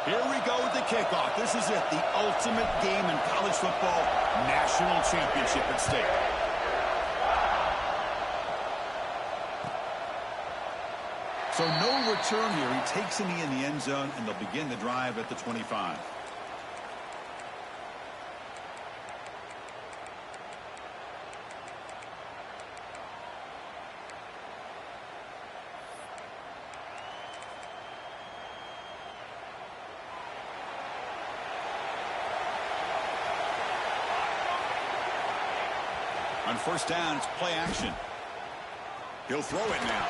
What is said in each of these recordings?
Here we go with the kickoff. This is it, the ultimate game in college football, national championship at stake. So no return here. He takes a knee in the end zone, and they'll begin the drive at the 25. On first down, it's play action. He'll throw it now.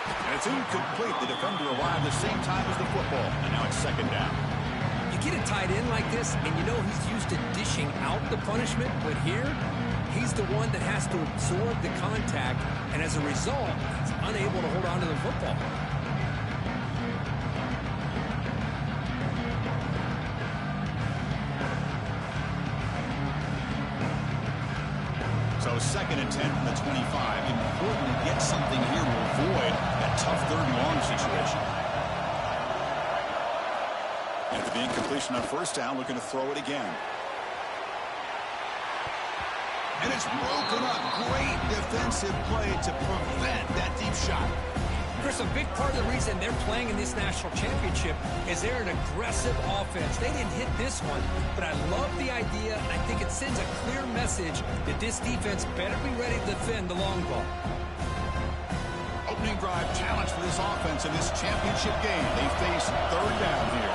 And it's incomplete. The defender arrived the same time as the football. And now it's second down. You get a tight end like this, and you know he's used to dishing out the punishment. But here, he's the one that has to absorb the contact. And as a result, he's unable to hold on to the football. So second and 10 from the 25. Important to get something here to avoid that tough third and long situation. After the incompletion on first down, looking to throw it again. And it's broken up. Great defensive play to prevent that deep shot. Chris, a big part of the reason they're playing in this national championship is they're an aggressive offense. They didn't hit this one, but I love the idea, and I think it sends a clear message that this defense better be ready to defend the long ball. Opening drive challenge for this offense in this championship game. They face third down here.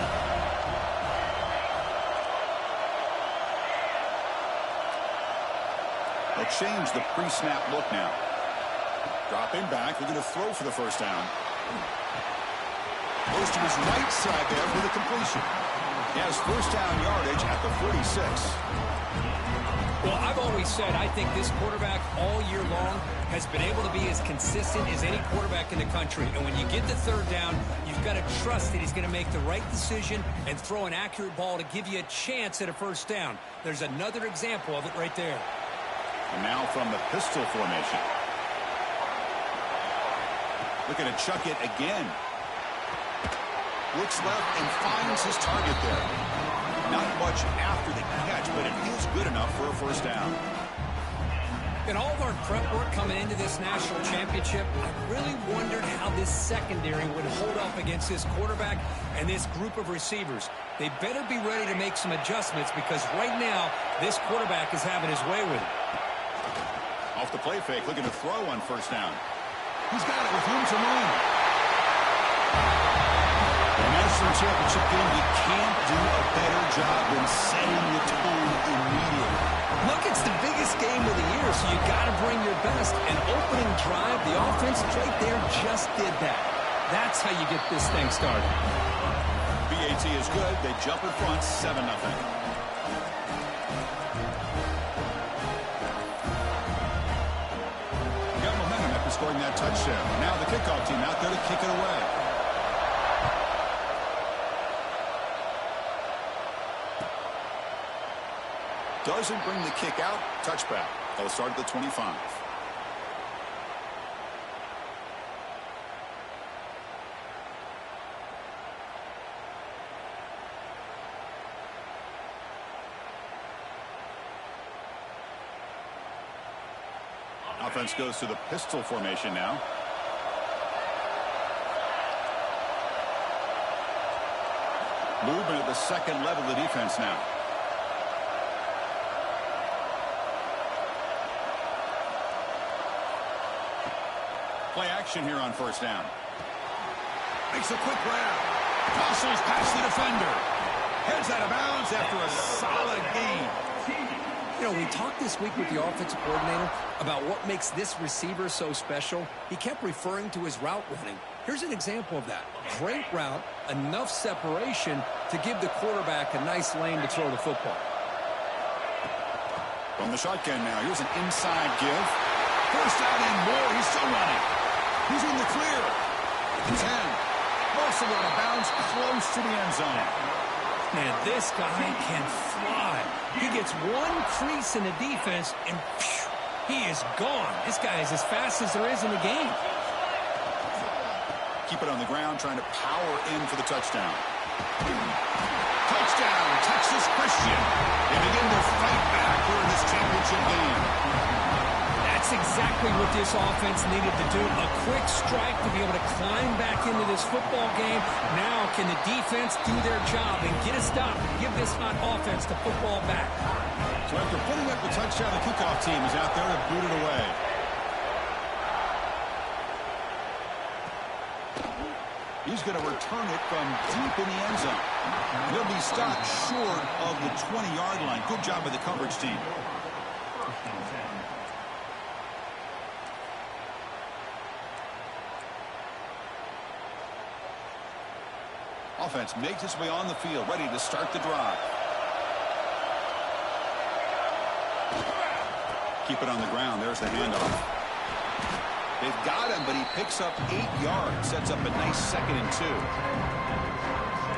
They'll change the pre-snap look now. Dropping back, they're going to throw for the first down. Goes to his right side there for the completion. He has first down yardage at the 46. Well, I've always said I think this quarterback all year long has been able to be as consistent as any quarterback in the country. And when you get the third down, you've got to trust that he's going to make the right decision and throw an accurate ball to give you a chance at a first down. There's another example of it right there. And now from the pistol formation. Looking to chuck it again. Looks left and finds his target there. Not much after the catch, but it is good enough for a first down. In all of our prep work coming into this national championship, I really wondered how this secondary would hold up against this quarterback and this group of receivers. They better be ready to make some adjustments because right now, this quarterback is having his way with it. Off the play fake, looking to throw on first down. He's got it with room to run. The national championship game, you can't do a better job than setting the tone immediately. Look, it's the biggest game of the year, so you got to bring your best. An opening drive, the offense right there just did that. That's how you get this thing started. BAT is good. They jump in front, 7-0. Scoring that touchdown. Now the kickoff team out there to kick it away. Doesn't bring the kick out. Touchback. They'll start at the 25. Offense goes to the pistol formation now. Movement at the second level of the defense now. Play action here on first down. Makes a quick grab. Tosses past the defender. Heads out of bounds after a solid gain. You know, we talked this week with the offensive coordinator about what makes this receiver so special. He kept referring to his route running. Here's an example of that. Great route, enough separation to give the quarterback a nice lane to throw the football. From the shotgun now, here's an inside give. First down and more, he's still running. He's in the clear. The 10. Also out of bounds, close to the end zone. Man, this guy can fly. He gets one crease in the defense, and phew, he is gone. This guy is as fast as there is in the game. Keep it on the ground, trying to power in for the touchdown. Touchdown, Texas Christian. They begin to fight back here in this championship game. That's exactly what this offense needed to do. A quick strike to be able to climb back into this football game. Now can the defense do their job and get a stop and give this hot offense the football back? So after putting up the touchdown, the kickoff team is out there to boot it away. He's going to return it from deep in the end zone. He'll be stopped short of the 20-yard line. Good job by the coverage team. Offense makes its way on the field, ready to start the drive. Keep it on the ground. There's the handoff. They've got him, but he picks up 8 yards. Sets up a nice 2nd and 2.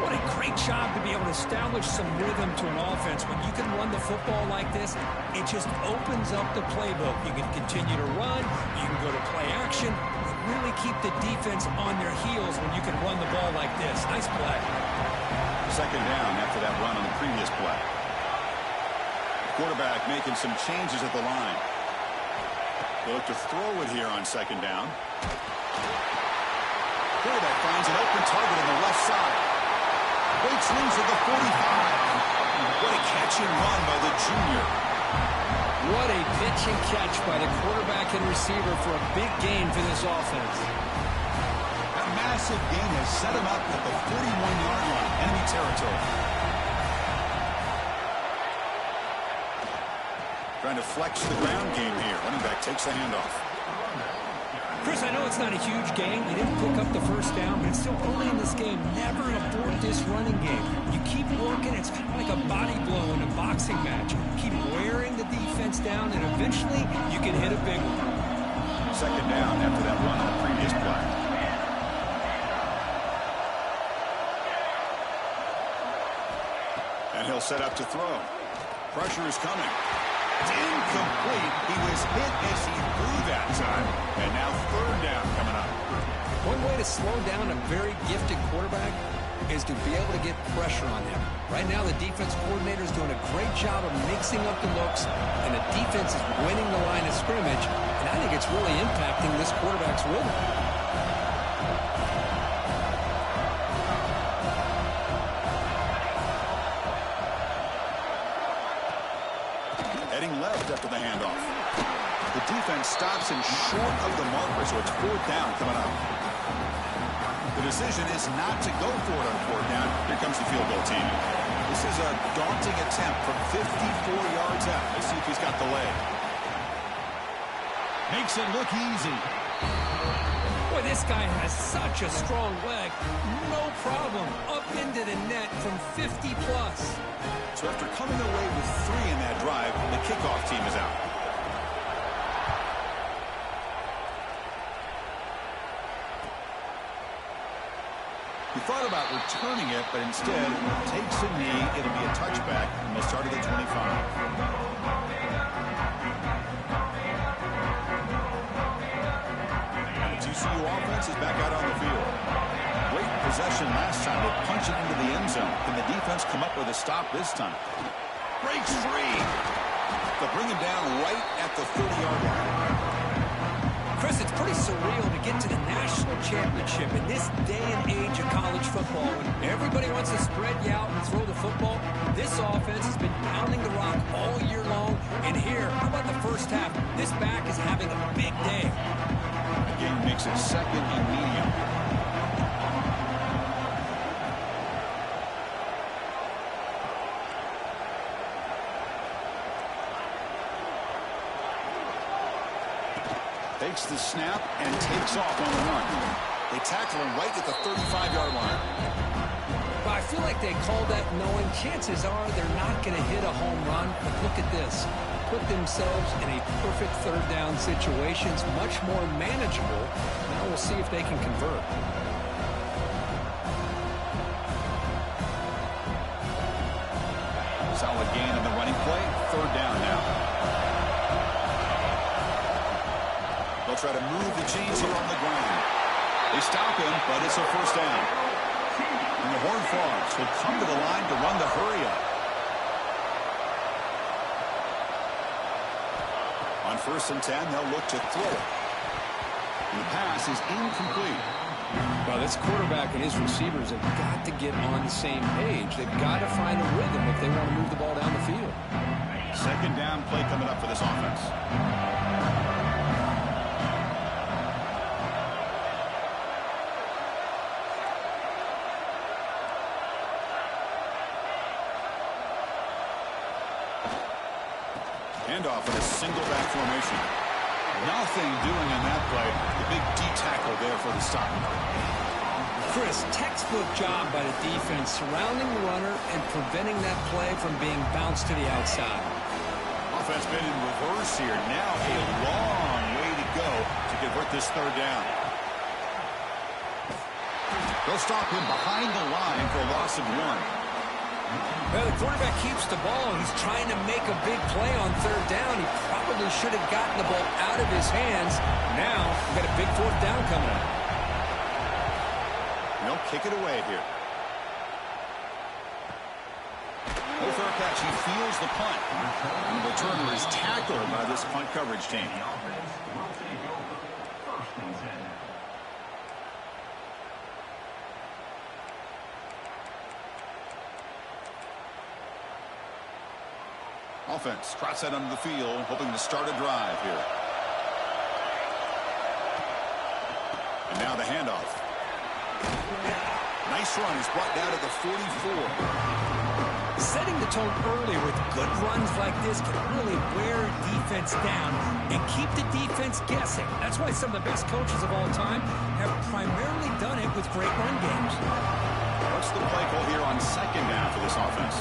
What a great job to be able to establish some rhythm to an offense. When you can run the football like this, it just opens up the playbook. You can continue to run. You can go to play action. But really keep the defense on their heels when you can run the ball like this. Nice play. 2nd down after that run on the previous play. Quarterback making some changes at the line. They look to throw it here on 2nd down. Quarterback finds an open target on the left side. Breaks loose at the 45. What a catch and run by the junior. What a pitch and catch by the quarterback and receiver for a big gain for this offense. That massive gain has set him up at the 41-yard line, enemy territory. Trying to flex the ground game here. Running back takes the handoff. Chris, I know it's not a huge gain. You didn't pick up the 1st down, but it's still early in this game. Never abort this running game. You keep working. It's kind of like a body blow in a boxing match. Keep wearing the defense down, and eventually you can hit a big one. 2nd down after that run on the previous play. And he'll set up to throw. Pressure is coming. It's incomplete. He was hit as he threw that time. And now 3rd down coming up. One way to slow down a very gifted quarterback is to be able to get pressure on him. Right now, the defense coordinator is doing a great job of mixing up the looks, and the defense is winning the line of scrimmage. And I think it's really impacting this quarterback's rhythm. Heading left after the handoff. The defense stops him short of the marker, so it's 4th down coming up. The decision is not to go for it on 4th down. Here comes the field goal team. This is a daunting attempt from 54 yards out. Let's see if he's got the leg. Makes it look easy. Boy, this guy has such a strong leg. No problem. Up into the net from 50-plus. So after coming away with 3 in that drive, the kickoff team is out. He thought about returning it, but instead takes a knee. It'll be a touchback, and they'll start at the 25. And the TCU offense is back out on the field. Great possession last time. They punch it into the end zone. Can the defense come up with a stop this time? Breaks free. They'll bring him down right at the 30-yard line. Chris, it's pretty surreal to get to the national championship in this day and age of college football when everybody wants to spread you out and throw the football. This offense has been pounding the rock all year long. And here, how about the 1st half? This back is having a big day. Again, makes it 2nd and medium. Takes the snap and takes off on the run. They tackle him right at the 35-yard line. But I feel like they called that knowing chances are they're not going to hit a home run. But look at this. Put themselves in a perfect 3rd down situation. It's much more manageable. Now we'll see if they can convert. Solid gain on the running play. 3rd down now. They'll try to move the chains here on the ground. They stop him, but it's a 1st down. And the Horned Frogs will come to the line to run the hurry up. On 1st and 10, they'll look to throw it. And the pass is incomplete. Well, this quarterback and his receivers have got to get on the same page. They've got to find a rhythm if they want to move the ball down the field. 2nd down play coming up for this offense. Handoff in a single back formation. Nothing doing on that play. The big D tackle there for the stop. Chris, textbook job by the defense surrounding the runner and preventing that play from being bounced to the outside. Offense been in reverse here. Now a long way to go to convert this 3rd down. They'll stop him behind the line for a loss of 1. Well, the quarterback keeps the ball. He's trying to make a big play on 3rd down. He probably should have gotten the ball out of his hands. Now, we've got a big 4th down coming up. They'll kick it away here. No fair catch. He feels the punt. And the returner is tackled by this punt coverage team. Offense trots that under the field, hoping to start a drive here. And now the handoff. Nice run is brought down to the 44. Setting the tone early with good runs like this can really wear a defense down and keep the defense guessing. That's why some of the best coaches of all time have primarily done it with great run games. What's the play call here on 2nd down for this offense?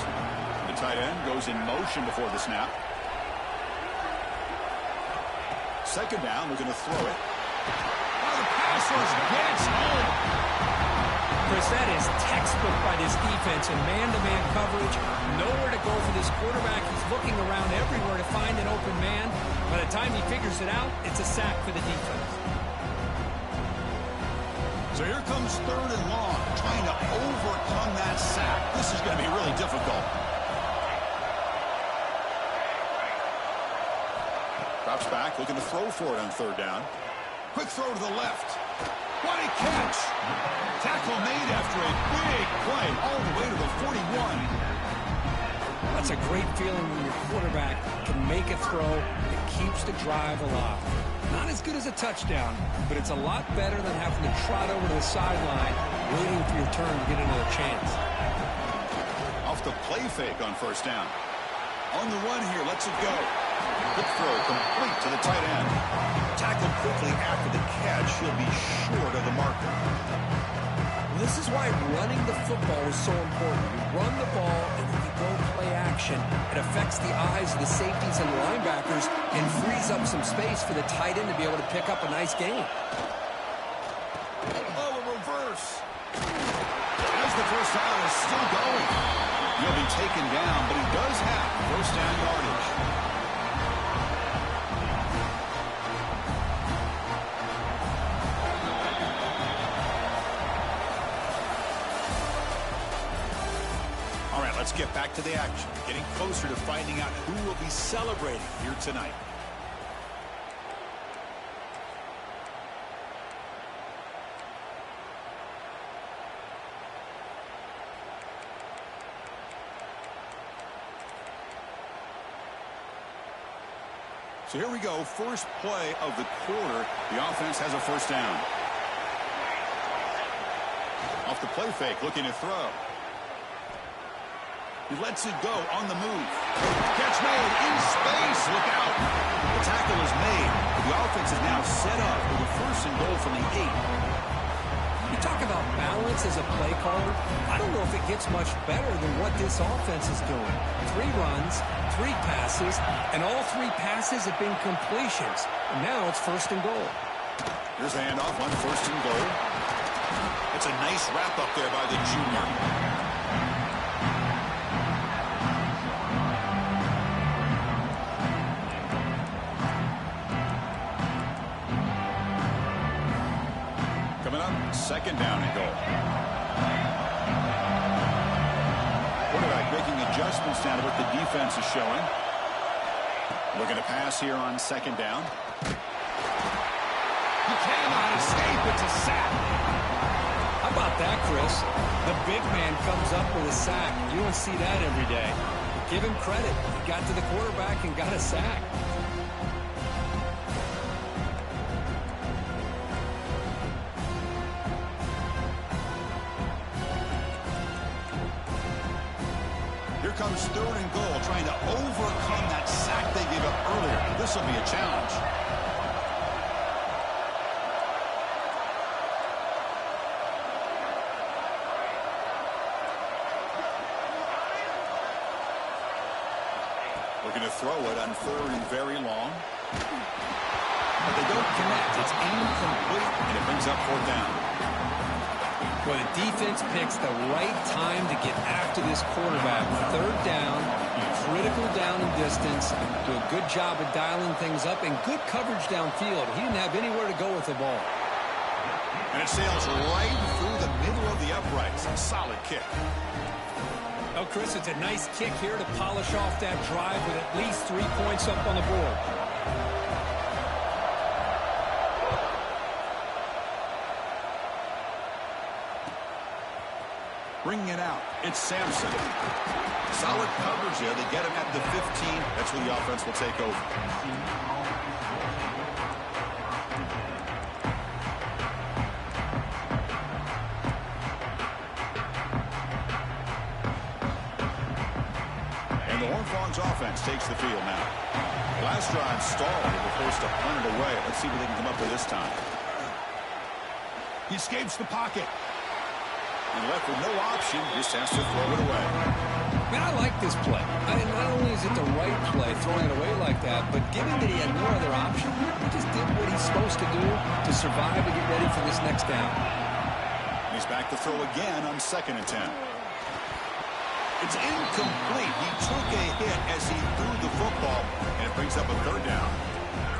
Tight end goes in motion before the snap. 2nd down, we're going to throw it. Oh, the pass rush gets home. Chris, that is textbook by this defense in man-to-man coverage. Nowhere to go for this quarterback. He's looking around everywhere to find an open man. By the time he figures it out, it's a sack for the defense. So here comes 3rd and long, trying to overcome that sack. This is going to be really difficult. Drops back, looking to throw for it on 3rd down. Quick throw to the left. What a catch! Tackle made after a big play all the way to the 41. That's a great feeling when your quarterback can make a throw that keeps the drive alive. Not as good as a touchdown, but it's a lot better than having to trot over to the sideline waiting for your turn to get another chance. Off the play fake on 1st down. On the run here, lets it go. Quick throw complete to the tight end. Tackled quickly after the catch. He'll be short of the marker. This is why running the football is so important. You run the ball and then you go play action. It affects the eyes of the safeties and the linebackers and frees up some space for the tight end to be able to pick up a nice gain. Oh, a reverse. As the 1st down is still going. He'll be taken down, but he does have 1st down yardage. All right, let's get back to the action. Getting closer to finding out who will be celebrating here tonight. So here we go, first play of the quarter. The offense has a 1st down. Off the play fake, looking to throw. He lets it go on the move. Catch made in space. Look out. The tackle is made. The offense is now set up with a 1st and goal from the 8. You talk about balance as a play caller. I don't know if it gets much better than what this offense is doing. 3 runs, 3 passes, and all 3 passes have been completions. And now it's 1st and goal. Here's a handoff on 1st and goal. It's a nice wrap up there by the junior. Coming up, 2nd down and goal. making adjustments down to what the defense is showing. Looking to pass here on second down. He cannot escape. It's a sack. How about that, Chris? The big man comes up with a sack. You don't see that every day. But give him credit. He got to the quarterback and got a sack. Here comes third and goal, trying to overcome that sack they gave up earlier. This will be a challenge. Looking to throw it on third and very long. But they don't connect. It's incomplete, and it brings up fourth down. Well, the defense picks the right time to get after this quarterback. Third down, critical down and distance. Do a good job of dialing things up and good coverage downfield. He didn't have anywhere to go with the ball. And it sails right through the middle of the uprights. Solid kick. Oh, Chris, it's a nice kick here to polish off that drive with at least 3 points up on the board. Bringing it out, it's Sampson. Solid coverage there. They get him at the 15. That's where the offense will take over. And the Horned Frogs offense takes the field now. Last drive stalled. They were forced to punt it away. Let's see what they can come up with this time. He escapes the pocket. And left with no option, just has to throw it away. Man, I like this play. Not only is it the right play, throwing it away like that, but given that he had no other option, he just did what he's supposed to do to survive and get ready for this next down. He's back to throw again on second and 10. It's incomplete. He took a hit as he threw the football, and it brings up a third down.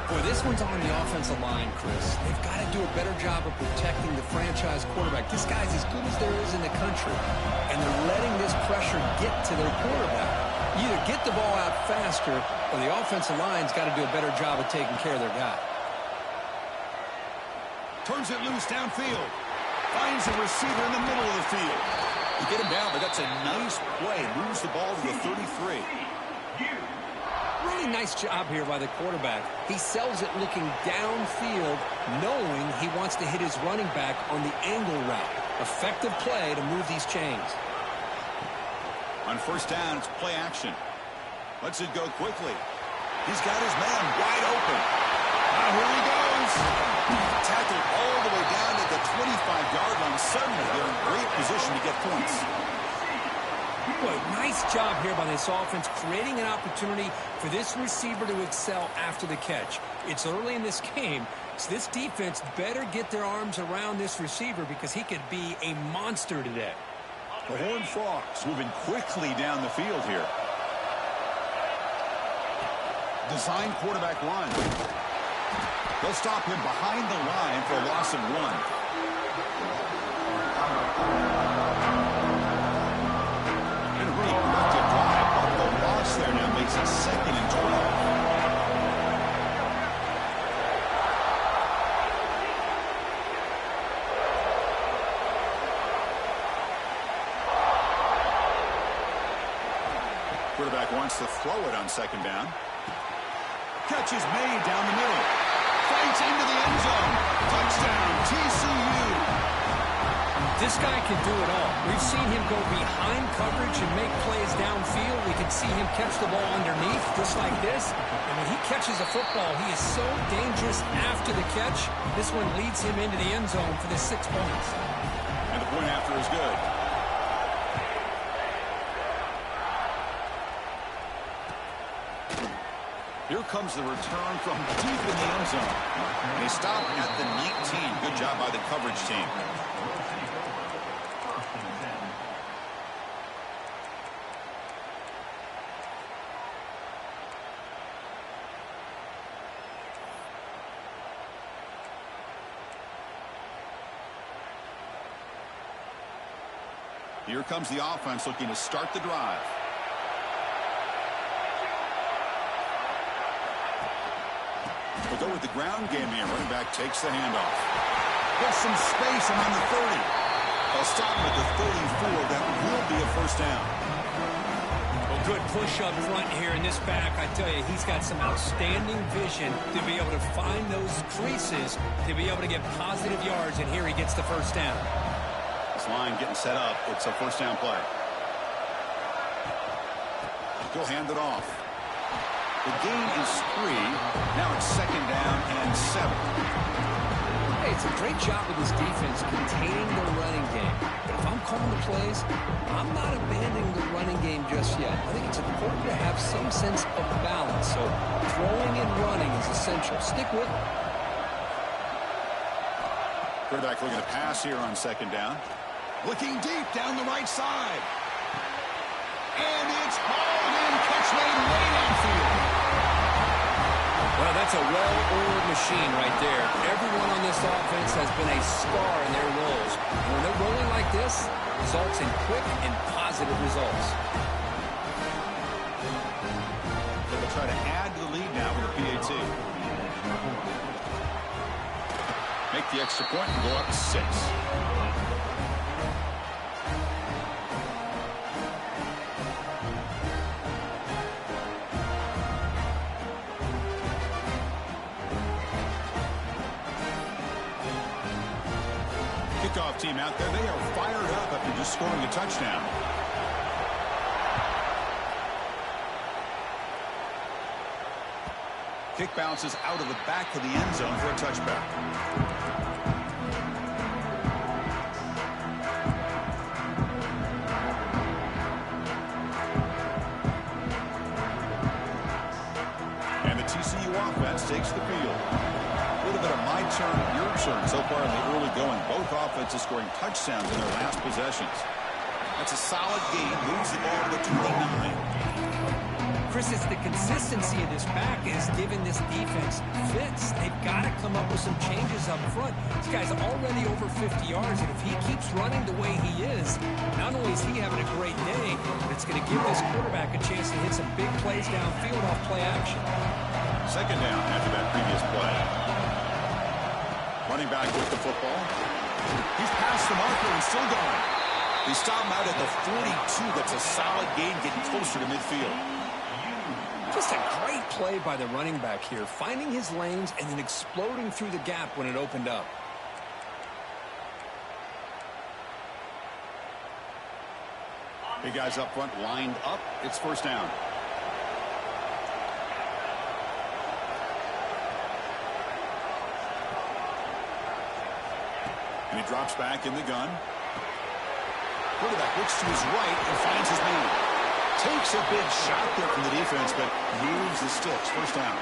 Boy, this one's on the offensive line, Chris. They've got to do a better job of protecting the franchise quarterback. This guy's as good as there is in the country, and they're letting this pressure get to their quarterback. You either get the ball out faster, or the offensive line's got to do a better job of taking care of their guy. Turns it loose downfield. Finds a receiver in the middle of the field. You get him down, but that's a nice play. Moves the ball to the 33. Really nice job here by the quarterback. He sells it looking downfield, knowing he wants to hit his running back on the angle route. Effective play to move these chains. On first down, it's play action. Lets it go quickly. He's got his man wide open. Now here he goes. Tackled all the way down to the 25-yard line. Suddenly, they're in great position to get points. Boy, nice job here by this offense, creating an opportunity for this receiver to excel after the catch. It's early in this game, so this defense better get their arms around this receiver because he could be a monster today. The Horned Frogs moving quickly down the field here. Design quarterback line. They'll stop him behind the line for a loss of 1. There now makes it second and 12. Quarterback wants to throw it on second down. Catch is made down the middle. Fights into the end zone. Touchdown, TCU. This guy can do it all. We've seen him go behind coverage and make plays downfield. We can see him catch the ball underneath, just like this. And when he catches a football, he is so dangerous after the catch. This one leads him into the end zone for the 6 points. And the point after is good. Here comes the return from deep in the end zone. And they stop at the 19. Good job by the coverage team. Here comes the offense looking to start the drive. We'll go with the ground game here. Running back takes the handoff. Gets some space around the 30. They'll stop him at the 34. That will be a first down. Well, good push up front here in this back. I tell you, he's got some outstanding vision to be able to find those creases, to be able to get positive yards, and here he gets the first down. This line getting set up. It's a first down play. He'll hand it off. The gain is 3. Now it's second down and 7. Hey, it's a great job with this defense containing the running game. But if I'm calling the plays, I'm not abandoning the running game just yet. I think it's important to have some sense of balance. So throwing and running is essential. Stick with it. Quarterback looking to pass here on second down. Looking deep down the right side. And it's hauled in. Catch made way downfield. Well, that's a well-oiled machine right there. Everyone on this offense has been a star in their roles. And when they're rolling like this, results in quick and positive results. They'll try to add to the lead now with the PAT. Make the extra point and go up 6. Kickoff team out there. They are fired up after just scoring a touchdown. Kick bounces out of the back of the end zone for a touchback. And the TCU offense takes the field. A little bit of my turn, your turn so far in the early going. Both offenses scoring touchdowns in their last possessions. That's a solid gain. Moves the ball to the 29. Chris, it's the consistency of this back is giving this defense fits. They've got to come up with some changes up front. This guy's already over 50 yards, and if he keeps running the way he is, not only is he having a great day, but it's going to give this quarterback a chance to hit some big plays downfield off play action. Second down after that previous play. Running back with the football. He's past the marker and still going. They stop him out at the 42. That's a solid gain, getting closer to midfield. Just a great play by the running back here, finding his lanes and then exploding through the gap when it opened up. Big guys up front lined up. It's first down. And he drops back in the gun. Quarterback looks to his right and finds his man. Takes a big shot there from the defense, but moves the sticks. First down.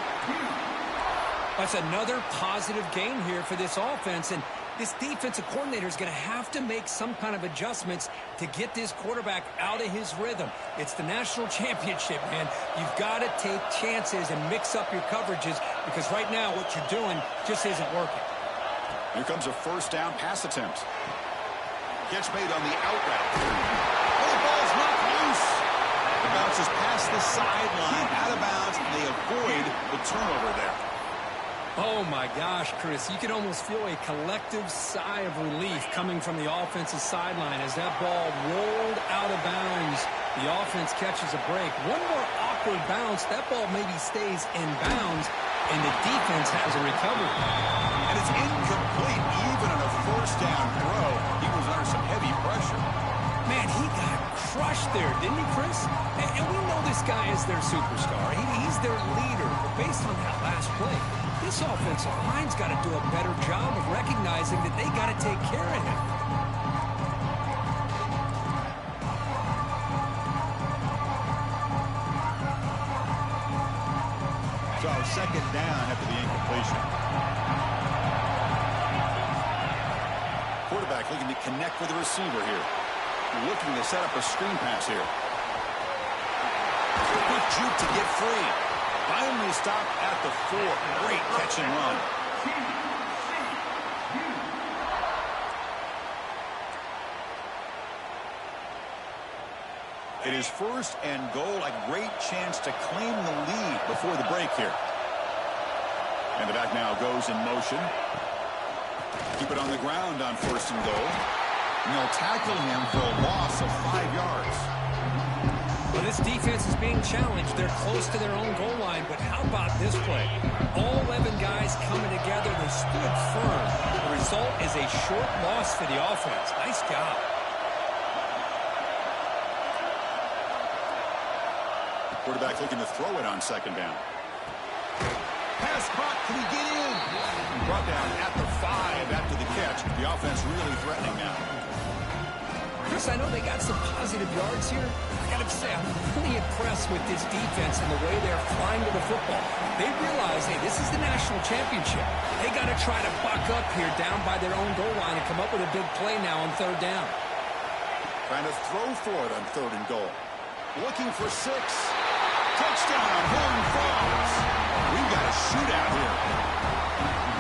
That's another positive gain here for this offense, and this defensive coordinator is going to have to make some kind of adjustments to get this quarterback out of his rhythm. It's the national championship, man. You've got to take chances and mix up your coverages because right now what you're doing just isn't working. Here comes a first down pass attempt. Catch made on the out route. Oh, the ball's knocked loose. It bounces past the sideline, out of bounds, and they avoid the turnover there. Oh, my gosh, Chris. You can almost feel a collective sigh of relief coming from the offensive sideline as that ball rolled out of bounds. The offense catches a break. One more awkward bounce. That ball maybe stays in bounds, and the defense has a recovery. And it's incomplete, even on a first down throw. He was under some heavy pressure. Man, he got crushed there, didn't he, Chris? And we know this guy is their superstar. He's their leader. But based on that last play, this offensive line's got to do a better job of recognizing that they got to take care of him. So second down after the incompletion. Quarterback looking to connect with the receiver here. Looking to set up a screen pass here. Quick juke to get free. Finally stopped at the 4. Great catch and run. It is first and goal. A great chance to claim the lead before the break here. And the back now goes in motion. Keep it on the ground on 1st and goal. And they'll tackle him for a loss of 5 yards. Well, this defense is being challenged. They're close to their own goal line, but how about this play? All 11 guys coming together. They stood firm. The result is a short loss for the offense. Nice job. Quarterback looking to throw it on 2nd down. Pass caught. Can he get in? Brought down at the 5 after the catch. The offense really threatening now. Chris, I know they got some positive yards here. I got to say, I'm really impressed with this defense and the way they're flying to the football. They realize, hey, this is the national championship. They got to try to buck up here down by their own goal line and come up with a big play now on 3rd down. Trying to throw for it on 3rd and goal. Looking for 6. Touchdown, Horn Frogs. We've got a shootout here.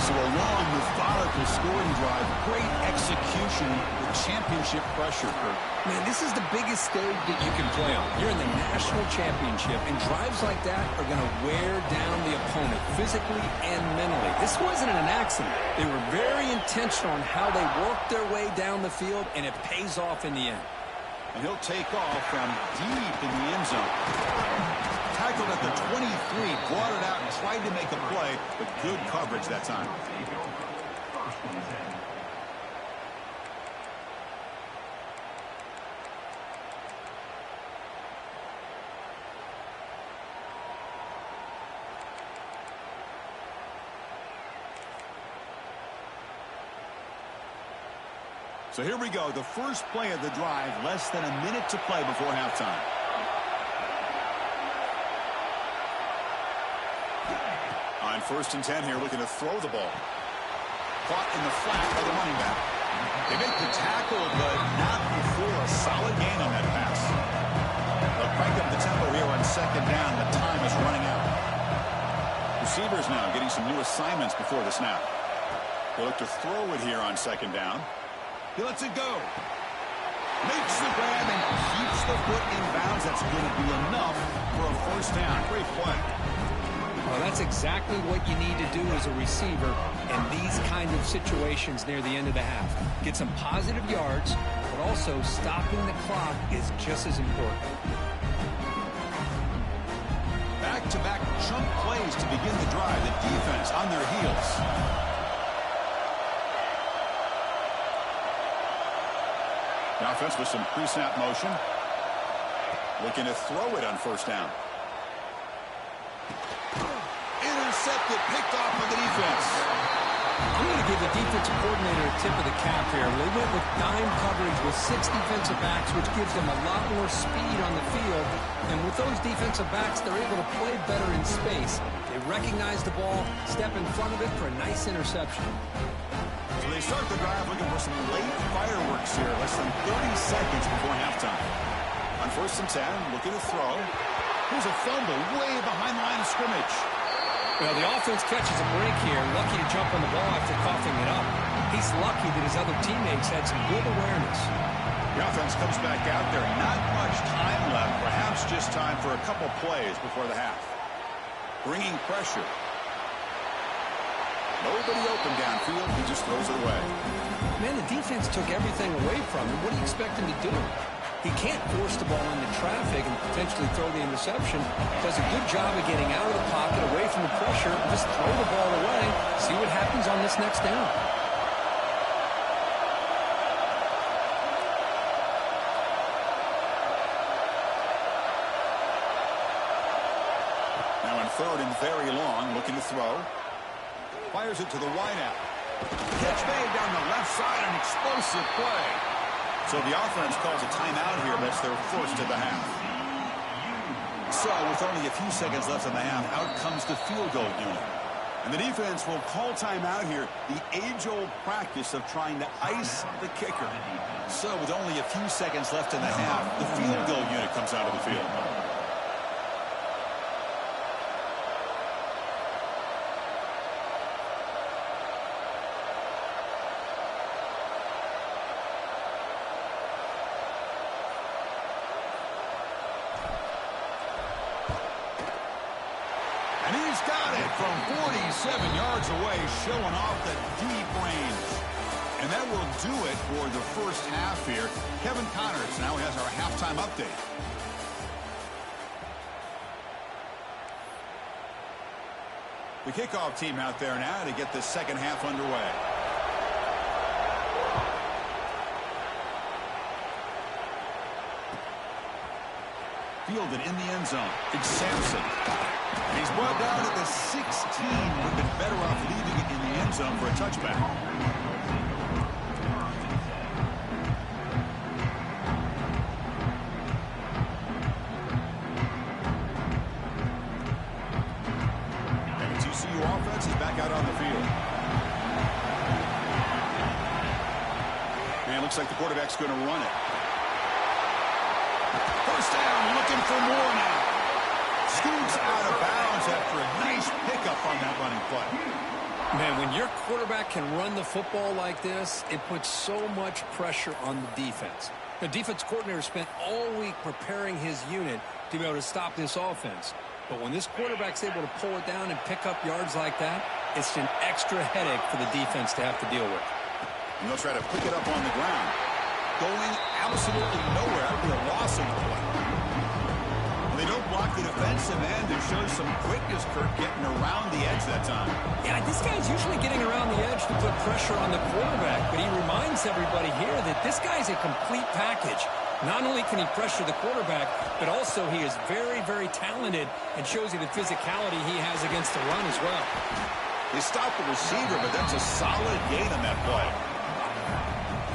So a long, methodical scoring drive. Great execution with championship pressure, Kurt. Man, this is the biggest stage that you can play on. You're in the national championship, and drives like that are going to wear down the opponent physically and mentally. This wasn't an accident. They were very intentional on how they worked their way down the field, and it pays off in the end. And he'll take off from deep in the end zone. Tackled at the 23, brought it out and tried to make a play, but good coverage that time. So here we go, the first play of the drive, less than a minute to play before halftime. On 1st and 10 here, looking to throw the ball. Caught in the flat by the running back. They make the tackle, but not before a solid gain on that pass. They'll crank up the tempo here on 2nd down. The time is running out. Receivers now getting some new assignments before the snap. They look to throw it here on 2nd down. He lets it go. Makes the grab and keeps the foot in bounds. That's going to be enough for a 1st down. Great play. Well, that's exactly what you need to do as a receiver in these kind of situations near the end of the half. Get some positive yards, but also stopping the clock is just as important. Back-to-back chunk plays to begin the drive. The defense on their heels. The offense with some pre-snap motion. Looking to throw it on 1st down. Intercepted, picked off by the defense. I'm going to give the defensive coordinator a tip of the cap here. They went with dime coverage with 6 defensive backs, which gives them a lot more speed on the field. And with those defensive backs, they're able to play better in space. They recognize the ball, step in front of it for a nice interception. So they start the drive looking for some late fireworks here, less than 30 seconds before halftime. On 1st and 10, looking to throw. Here's a fumble way behind the line of scrimmage. Well, the offense catches a break here, lucky to jump on the ball after coughing it up. He's lucky that his other teammates had some good awareness. The offense comes back out there. Not much time left, perhaps just time for a couple plays before the half. Bringing pressure. Nobody open downfield. He just throws it away. Man, the defense took everything away from him. What do you expect him to do? He can't force the ball into traffic and potentially throw the interception. Does a good job of getting out of the pocket, away from the pressure, and just throw the ball away. See what happens on this next down. Now on 3rd and very long, looking to throw. Fires it to the wideout. Catch made down the left side, an explosive play. So the offense calls a timeout here. That's their first of the half. So with only a few seconds left in the half, out comes the field goal unit. And the defense will call timeout here. The age-old practice of trying to ice the kicker. So with only a few seconds left in the half, the field goal unit comes out of the field. And he's He's got it from 47 yards away, showing off the deep range. And that will do it for the first half here. Kevin Connors now has our halftime update. The kickoff team out there now to get the second half underway. Fielded in the end zone. It's Sampson. And he's brought down at the 16. Would have been better off leaving it in the end zone for a touchback. And the TCU offense is back out on the field. Man, looks like the quarterback's going to run it. First down, looking for more now. Scoots out of bounds after a nice pickup on that running play. Man, when your quarterback can run the football like this, it puts so much pressure on the defense. The defense coordinator spent all week preparing his unit to be able to stop this offense. But when this quarterback's able to pull it down and pick up yards like that, it's an extra headache for the defense to have to deal with. And they'll try to pick it up on the ground. Going absolutely nowhere. That would be a loss of the play. They don't block the defensive end. It shows some quickness, Kurt, getting around the edge that time. Yeah, this guy's usually getting around the edge to put pressure on the quarterback, but he reminds everybody here that this guy's a complete package. Not only can he pressure the quarterback, but also he is very, very talented and shows you the physicality he has against the run as well. They stopped the receiver, but that's a solid gain on that play.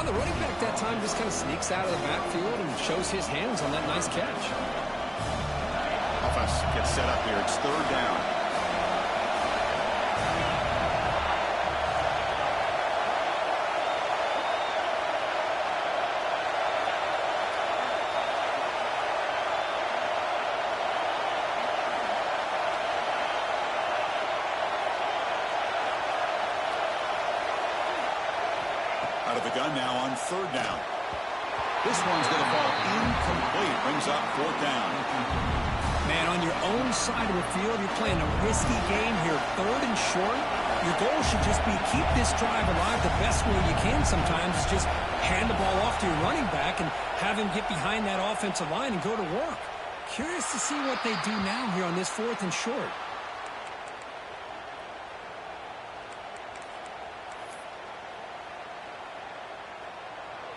Well, the running back that time just kind of sneaks out of the backfield and shows his hands on that nice catch. Offense gets set up here. It's third down. Out of the gun now on third down. This one's going to fall incomplete. Brings up fourth down. Man, on your own side of the field, you're playing a risky game here. Third and short. Your goal should just be keep this drive alive the best way you can sometimes. Is just hand the ball off to your running back and have him get behind that offensive line and go to work. Curious to see what they do now here on this fourth and short.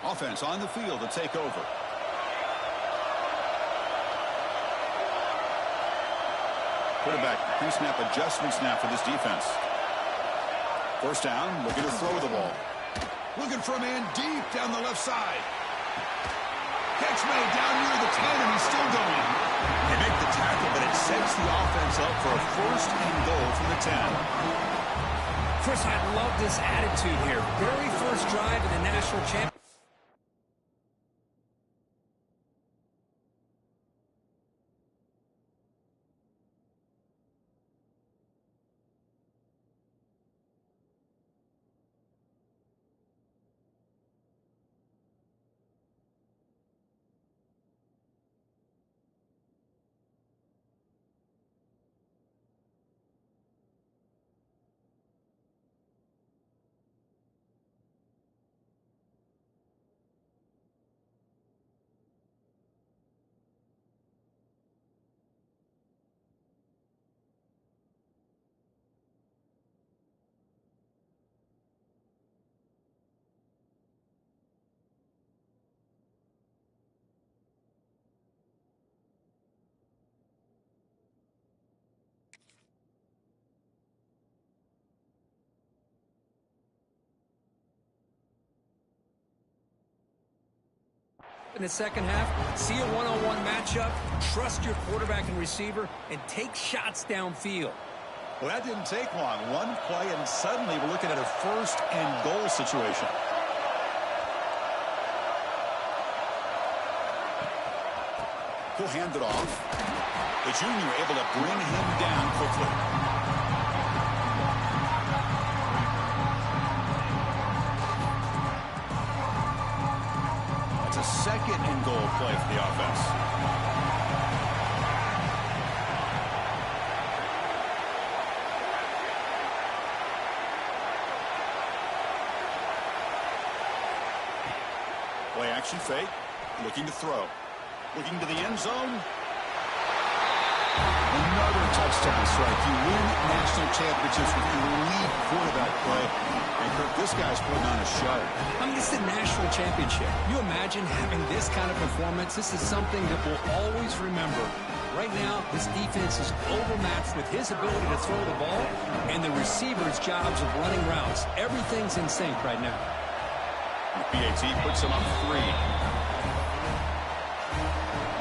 Offense on the field to take over. Quarterback pre-snap adjustments now for this defense. First down, looking to throw the ball. Looking for a man deep down the left side. Catch made down near the 10, and he's still going. They make the tackle, but it sets the offense up for a first and goal from the 10. Chris, I love this attitude here. Very first drive in the national championship. In the second half, see a one-on-one matchup, trust your quarterback and receiver, and take shots downfield. Well, that didn't take long. One play, and suddenly we're looking at a first and goal situation. He'll hand it off. The junior able to bring him down quickly. Second and goal play for the offense. Play-action fake. Looking to throw. Looking to the end zone. Another touchdown strike. You win national championships with elite quarterback play. And Kirk, this guy's putting on a show. I mean, this is a national championship. You imagine having this kind of performance? This is something that we'll always remember. Right now, this defense is overmatched with his ability to throw the ball and the receivers' jobs of running routes. Everything's in sync right now. PAT puts him up 3.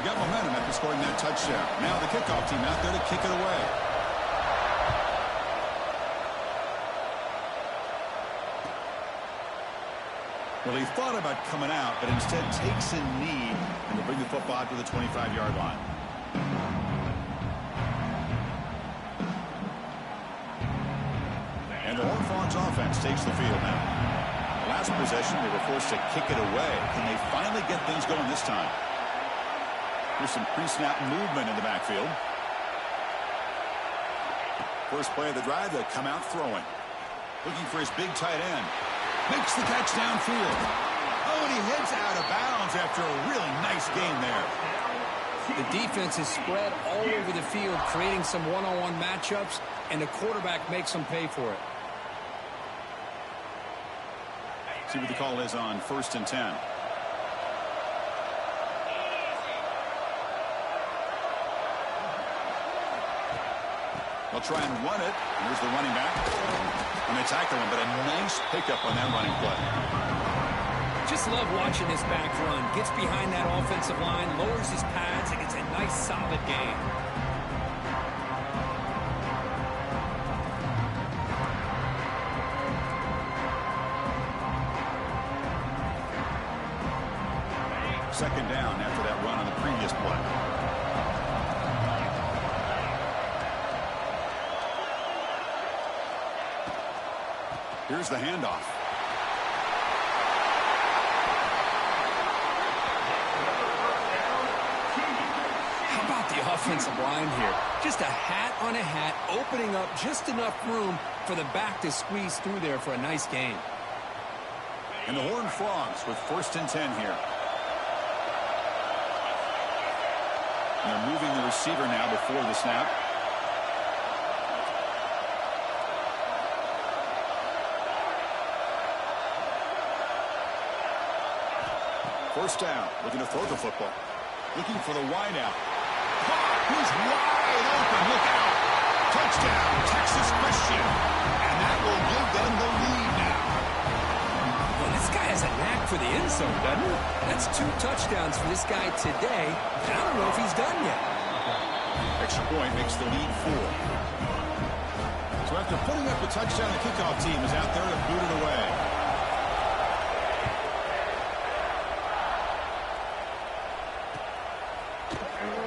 Got momentum after scoring that touchdown. Now the kickoff team out there to kick it away. Well, he thought about coming out, but instead takes a knee and will bring the football to the 25-yard line. And the Horned Frogs offense takes the field now. Last possession, they were forced to kick it away. Can they finally get things going this time? Here's some pre-snap movement in the backfield. First play of the drive, they'll come out throwing. Looking for his big tight end. Makes the catch downfield. Oh, and he heads out of bounds after a really nice game there. The defense is spread all over the field, creating some one-on-one matchups, and the quarterback makes them pay for it. See what the call is on 1st and 10. They'll try and run it. Here's the running back. And they tackle him, but a nice pickup on that running play. Just love watching this back run. Gets behind that offensive line, lowers his pads, and gets a nice solid gain. Second down after that run on the previous play. Here's the handoff. How about the offensive line here? Just a hat on a hat, opening up just enough room for the back to squeeze through there for a nice gain. And the Horned Frogs with 1st and 10 here. And they're moving the receiver now before the snap. First down, looking to throw the football. Looking for the wide out. He's wide open, look out. Touchdown, Texas Christian. And that will give them the lead now. Well, this guy has a knack for the end zone, doesn't he? That's 2 touchdowns for this guy today. I don't know if he's done yet. Extra point makes the lead 4. So after putting up the touchdown, the kickoff team is out there to boot it away.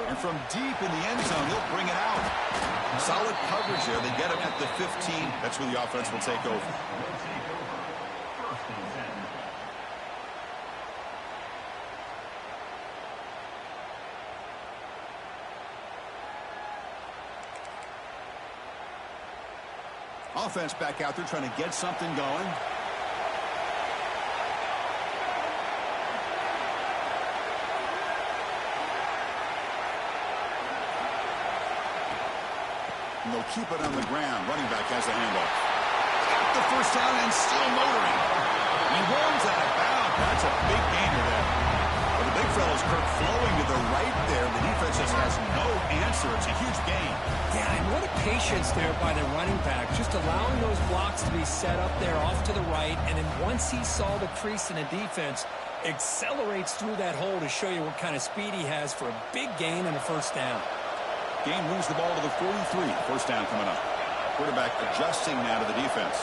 And from deep in the end zone, he'll bring it out. Solid coverage there. They get him at the 15. That's where the offense will take over. Offense back out there trying to get something going. And they'll keep it on the ground. Running back has the handoff. Got the first down and still motoring. He rolls out of bounds. That's a big gainer there. Well, the big fellow's Kirk flowing to the right there. The defense just has no answer. It's a huge gain. Yeah, and what a patience there by the running back. Just allowing those blocks to be set up there off to the right. And then once he saw the crease in the defense, accelerates through that hole to show you what kind of speed he has for a big gain and a first down. Game moves the ball to the 43. First down coming up. Quarterback adjusting now to the defense.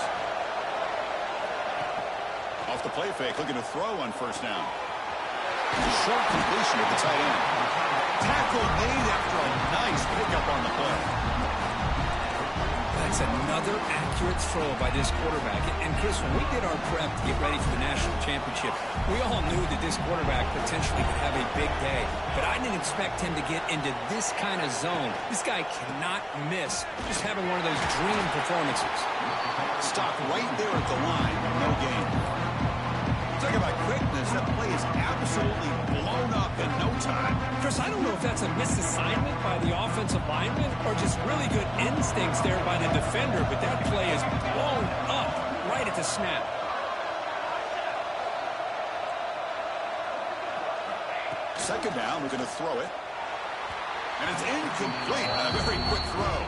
Off the play fake, looking to throw on first down. Short completion with the tight end. Tackle made after a nice pickup on the play. That's another accurate throw by this quarterback. And Chris, when we did our prep to get ready for the national championship, we all knew that this quarterback potentially could have a big day. But I didn't expect him to get into this kind of zone. This guy cannot miss. Just having one of those dream performances. Stop right there at the line. No gain. Talk about quick quickness, that play is absolutely blown up in no time. Chris, I don't know if that's a misassignment by the offensive lineman or just really good instincts there by the defender, but that play is blown up right at the snap. Second down, we're going to throw it. And it's incomplete on a very quick throw.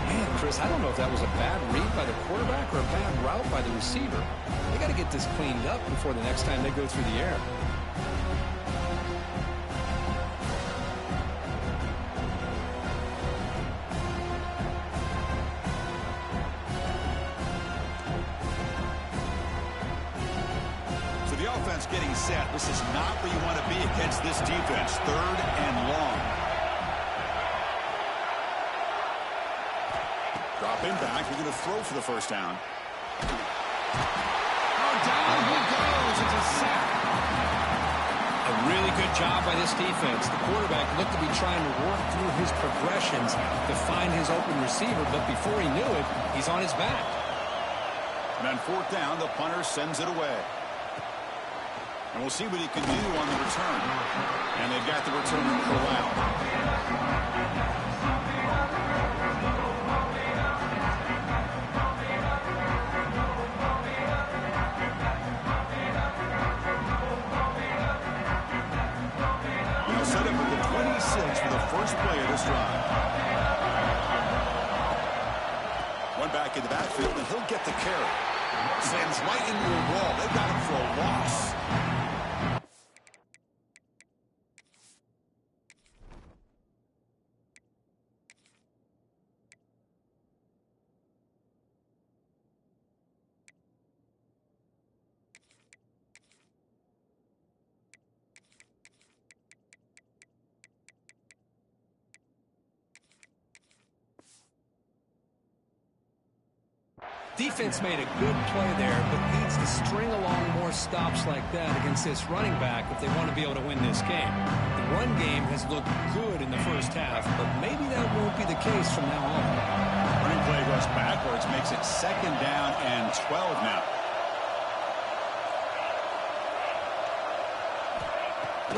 Man, Chris, I don't know if that was a bad read by the quarterback or a bad route by the receiver. They got to get this cleaned up before the next time they go through the air. So the offense getting set. This is not where you want to be against this defense. Third and long. Drop in back. We're going to throw for the first down. Oh, down he goes. It's a sack. A really good job by this defense. The quarterback looked to be trying to work through his progressions to find his open receiver, but before he knew it, he's on his back. And on fourth down, the punter sends it away. And we'll see what he can do on the return. And they've got the returner corralled. Set up at the 26 for the first play of this drive. One back in the backfield, and he'll get the carry. Sends right into a wall. They've got him for a loss. Defense made a good play there, but needs to string along more stops like that against this running back if they want to be able to win this game. The run game has looked good in the first half, but maybe that won't be the case from now on. Running play goes backwards, makes it second down and 12 now.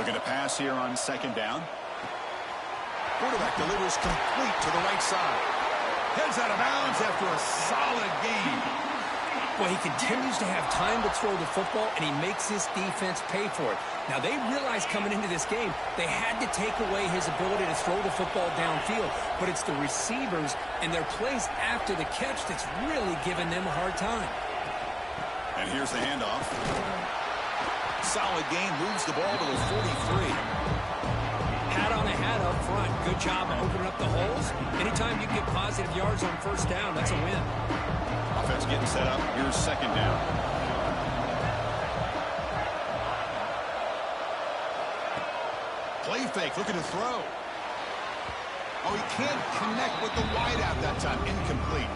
Looking to pass here on second down. Quarterback delivers complete to the right side. Heads out of bounds after a solid game. Well, he continues to have time to throw the football, and he makes his defense pay for it. Now, they realized coming into this game, they had to take away his ability to throw the football downfield, but it's the receivers and their plays after the catch that's really giving them a hard time. And here's the handoff. Solid game, moves the ball to the 43. Hat on a hat up front. Good job of opening up the holes. Anytime you get positive yards on first down, that's a win. Offense getting set up. Here's second down. Play fake, looking to throw. Oh, he can't connect with the wideout that time. Incomplete.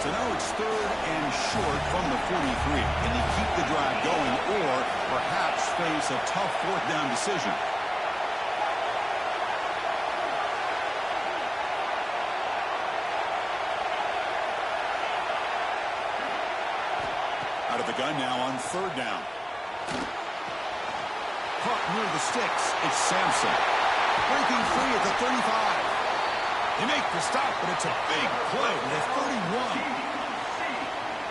So now it's third and short from the 43. Can he keep the drive going or perhaps face a tough fourth down decision? Out of the gun now on third down. Caught near the sticks. It's Sampson. Breaking free at the 35. They make the stop, but it's a big play to the 31.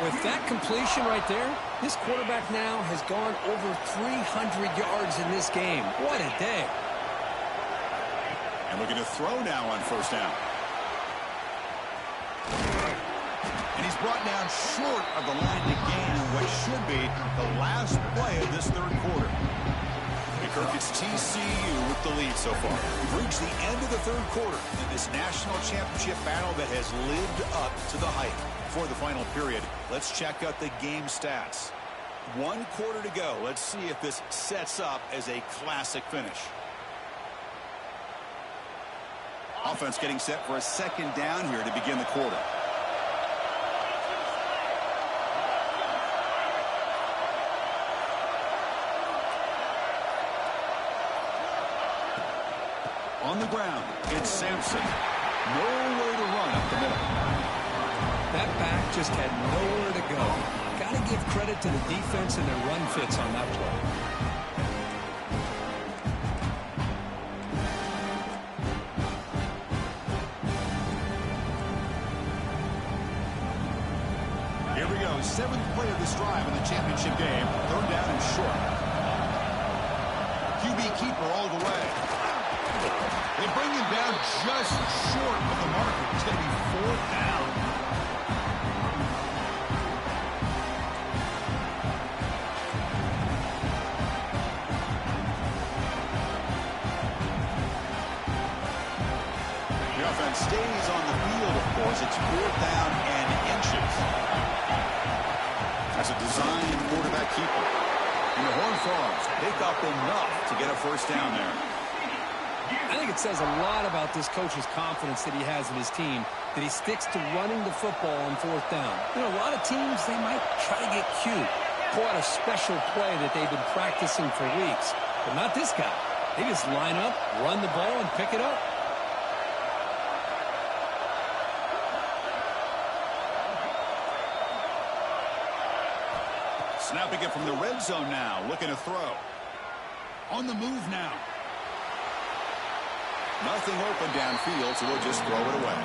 With that completion right there, this quarterback now has gone over 300 yards in this game. What a day. And looking to throw now on first down. And he's brought down short of the line to gain in what should be the last play of this third quarter. Kirk, it's TCU with the lead so far. We've reached the end of the third quarter in this national championship battle that has lived up to the hype. For the final period, let's check out the game stats. 1 quarter to go. Let's see if this sets up as a classic finish. Offense getting set for a second down here to begin the quarter. On the ground, it's Sampson. Nowhere to run up the middle. That back just had nowhere to go. Got to give credit to the defense and their run fits on that play. Here we go. 7th play of this drive in the championship game. 3rd down and short. QB keeper all the way. They bring him down just short of the marker. It's going to be 4th down. The offense stays on the field, of course. It's 4th down and inches. As a designed quarterback keeper. And the Horned Frogs pick up enough to get a 1st down there. I think it says a lot about this coach's confidence that he has in his team, that he sticks to running the football on 4th down. You know, a lot of teams, they might try to get cute, pull out a special play that they've been practicing for weeks. But not this guy. They just line up, run the ball, and pick it up. Snapping it from the red zone now, looking to throw. On the move now. Nothing open downfield, so we'll just throw it away.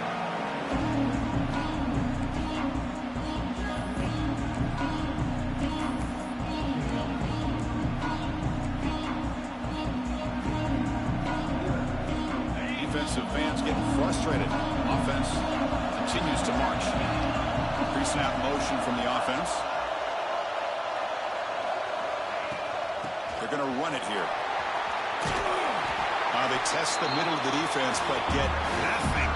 Defensive fans getting frustrated. Offense continues to march. Pre-snap motion from the offense. They're going to run it here. They test the middle of the defense, but get nothing.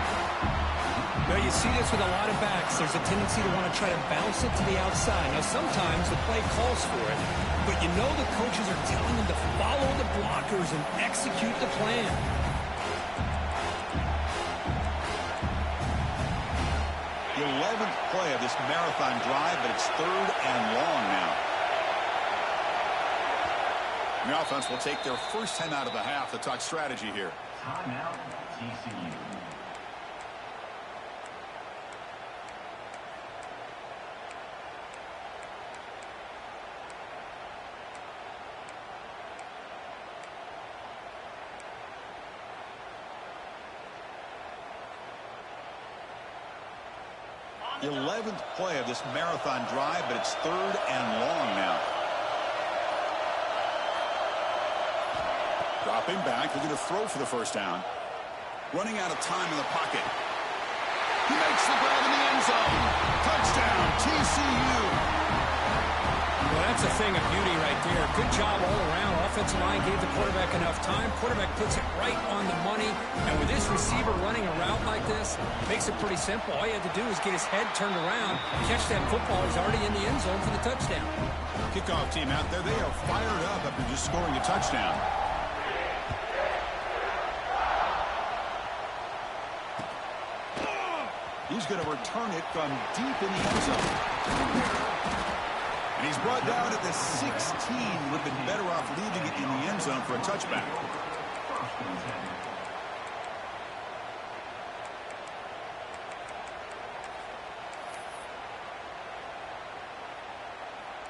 Well, you see this with a lot of backs. There's a tendency to want to try to bounce it to the outside. Now, sometimes the play calls for it, but you know the coaches are telling them to follow the blockers and execute the plan. The 11th play of this marathon drive, but it's 3rd and long now. The offense will take their first 10 out of the half to talk strategy here. Timeout, TCU. The 11th play of this marathon drive, but it's 3rd and long now. Dropping back, looking to throw for the 1st down. Running out of time in the pocket. He makes the grab in the end zone. Touchdown, TCU. Well, that's a thing of beauty right there. Good job all around. Offensive line gave the quarterback enough time. Quarterback puts it right on the money. And with this receiver running a route like this, makes it pretty simple. All you have to do is get his head turned around, catch that football. He's already in the end zone for the touchdown. Kickoff team out there. They are fired up after just scoring a touchdown. He's going to return it from deep in the end zone. And he's brought down at the 16. Would have been better off leaving it in the end zone for a touchback.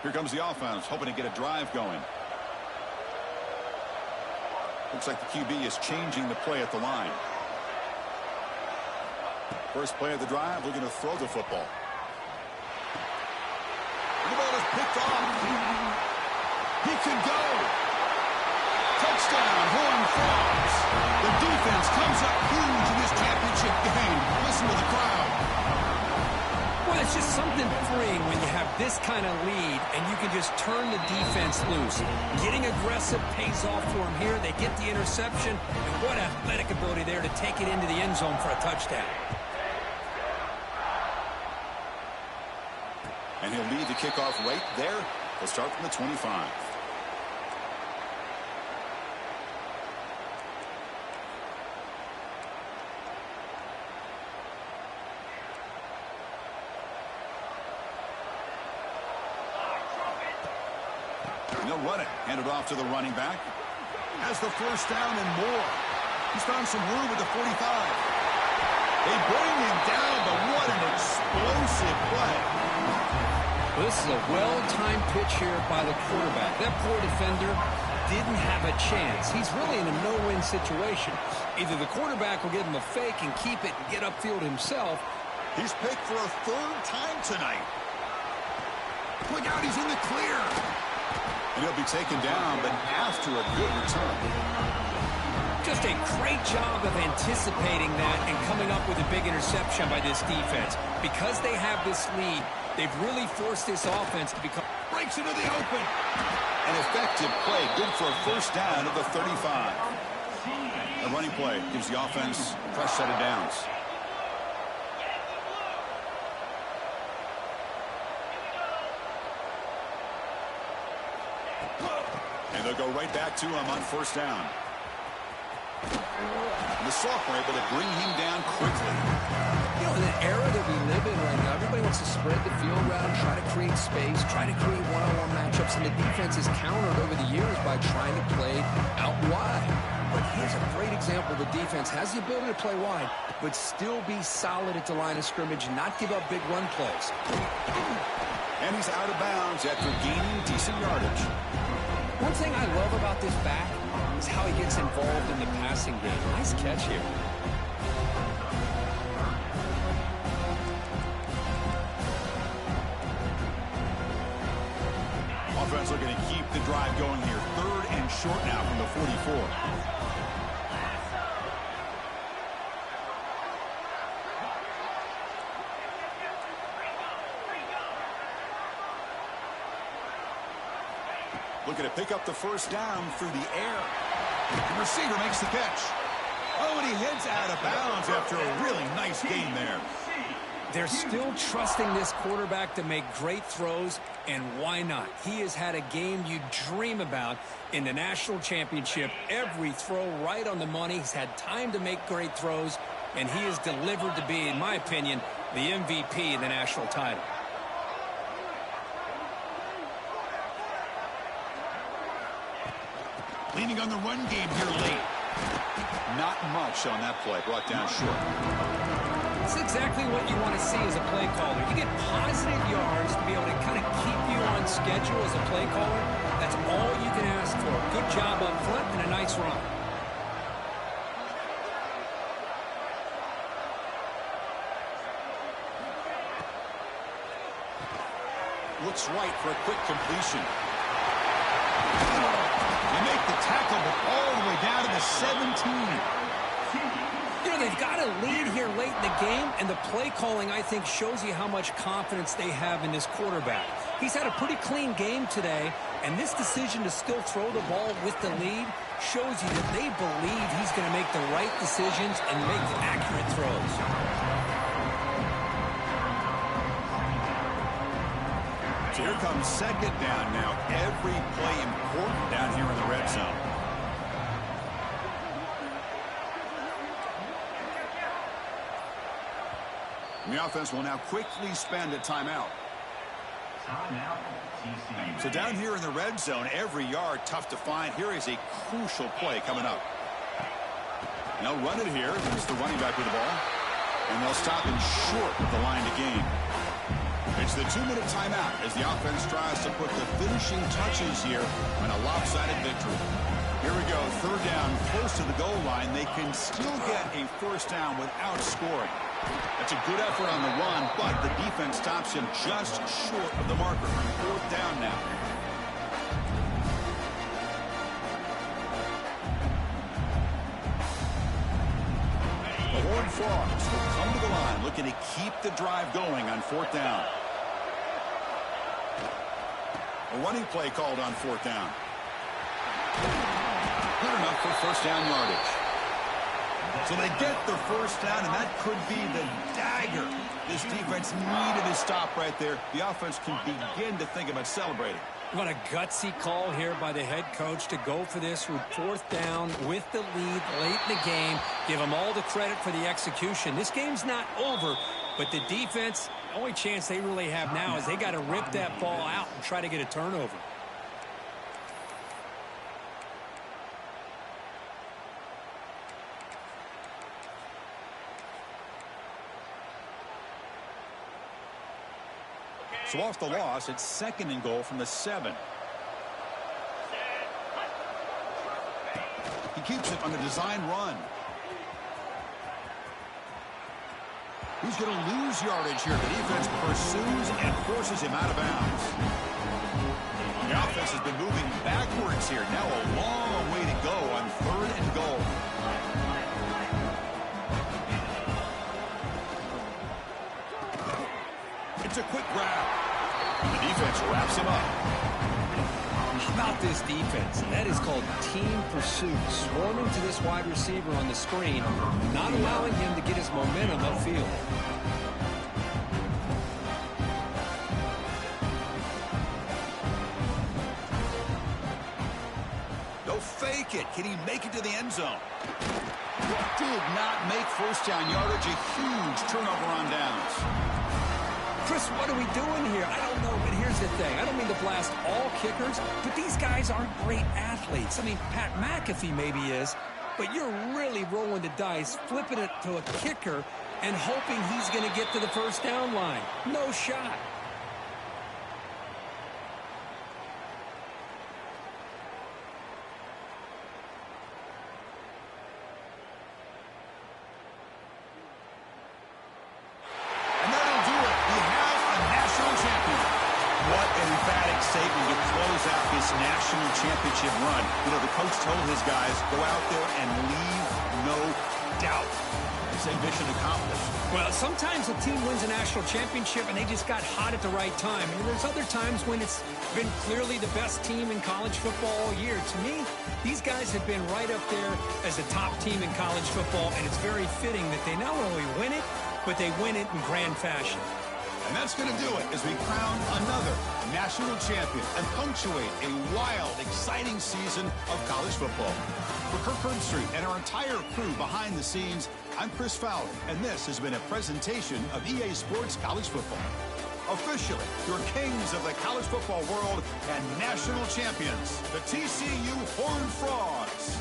Here comes the offense, hoping to get a drive going. Looks like the QB is changing the play at the line. First play of the drive, looking to throw the football. The ball is picked off. He could go. Touchdown, Horned Frogs. The defense comes up huge in this championship game. Listen to the crowd. Well, it's just something freeing when you have this kind of lead and you can just turn the defense loose. Getting aggressive pays off for them here. They get the interception, and what athletic ability there to take it into the end zone for a touchdown. And he'll lead the kickoff right there. He'll start from the 25. And they'll run it. Hand it off to the running back. Has the 1st down and more. He's found some room at the 45. They bring him down, but what an explosive play. Well, this is a well-timed pitch here by the quarterback. That poor defender didn't have a chance. He's really in a no-win situation. Either the quarterback will give him a fake and keep it and get upfield himself. He's picked for a third time tonight. Look out, he's in the clear. And he'll be taken down, but after a good return. Just a great job of anticipating that and coming up with a big interception by this defense. Because they have this lead, they've really forced this offense to become... Breaks into the open. An effective play, good for a first down of the 35. A running play gives the offense a fresh set of downs. And they'll go right back to him on first down. And the sophomore able to bring him down quickly. You know, in the era that we live in right now, everybody wants to spread the field around, try to create space, try to create one-on-one matchups, and the defense is countered over the years by trying to play out wide. But here's a great example. The defense has the ability to play wide, but still be solid at the line of scrimmage and not give up big run plays. And he's out of bounds after gaining decent yardage. One thing I love about this back is how he gets involved in the passing game. Nice catch here. Offense looking to keep the drive going here. Third and short now from the 44. Looking to pick up the first down through the air. The receiver makes the catch. Oh, and he heads out of bounds after a really nice game there. They're still trusting this quarterback to make great throws, and why not? He has had a game you dream about in the national championship. Every throw right on the money. He's had time to make great throws, and he has delivered to be, in my opinion, the MVP in the national title. Leaning on the run game here late. Not much on that play. Brought down short. That's exactly what you want to see as a play caller. You get positive yards to be able to kind of keep you on schedule as a play caller. That's all you can ask for. Good job up front and a nice run. Looks right for a quick completion. They make the tackle, but all the way down to the 17. You know, they've got a lead here late in the game, and the play calling, I think, shows you how much confidence they have in this quarterback. He's had a pretty clean game today, and this decision to still throw the ball with the lead shows you that they believe he's going to make the right decisions and make accurate throws. So here comes second down now. Every play important down here in the red zone. And the offense will now quickly spend a timeout. Timeout, TCU. So down here in the red zone, every yard tough to find. Here is a crucial play coming up. And they'll run it here. It's the running back with the ball. And they'll stop him short of the line to gain. It's the 2-minute timeout as the offense tries to put the finishing touches here on a lopsided victory. Here we go, third down, close to the goal line. They can still get a first down without scoring. That's a good effort on the run, but the defense stops him just short of the marker. Fourth down now. The Horned Frogs will come to the line, looking to keep the drive going on fourth down. A running play called on fourth down. Good enough for first down yardage. So they get the first down, and that could be the dagger. This defense needed a stop right there. The offense can begin to think about celebrating. What a gutsy call here by the head coach to go for this with fourth down with the lead late in the game. Give them all the credit for the execution. This game's not over, but the defense, the only chance they really have now is they got to rip that ball out and try to get a turnover. So off the loss, it's 2nd and goal from the 7. He keeps it on the design run. He's going to lose yardage here. The defense pursues and forces him out of bounds. The offense has been moving backwards here. Now a long way to go on 3rd and goal. It's a quick grab. The defense wraps him up. How about this defense? That is called team pursuit. Swarming to this wide receiver on the screen, not allowing him to get his momentum upfield. They'll fake it. Can he make it to the end zone? Did not make first down yardage. A huge turnover on downs. Chris, what are we doing here? I don't know, but here's the thing. I don't mean to blast all kickers, but these guys aren't great athletes. I mean, Pat McAfee maybe is, but you're really rolling the dice, flipping it to a kicker, and hoping he's going to get to the first down line. No shot. National championship run. You know, the coach told his guys, go out there and leave no doubt. Say mission accomplished. Well, sometimes a team wins a national championship and they just got hot at the right time. And there's other times when it's been clearly the best team in college football all year. To me, these guys have been right up there as a top team in college football, and it's very fitting that they not only win it, but they win it in grand fashion. And that's going to do it as we crown another national champion and punctuate a wild, exciting season of college football. For Kirk Herbstreit and our entire crew behind the scenes, I'm Chris Fowler, and this has been a presentation of EA Sports College Football. Officially, your kings of the college football world and national champions, the TCU Horned Frogs.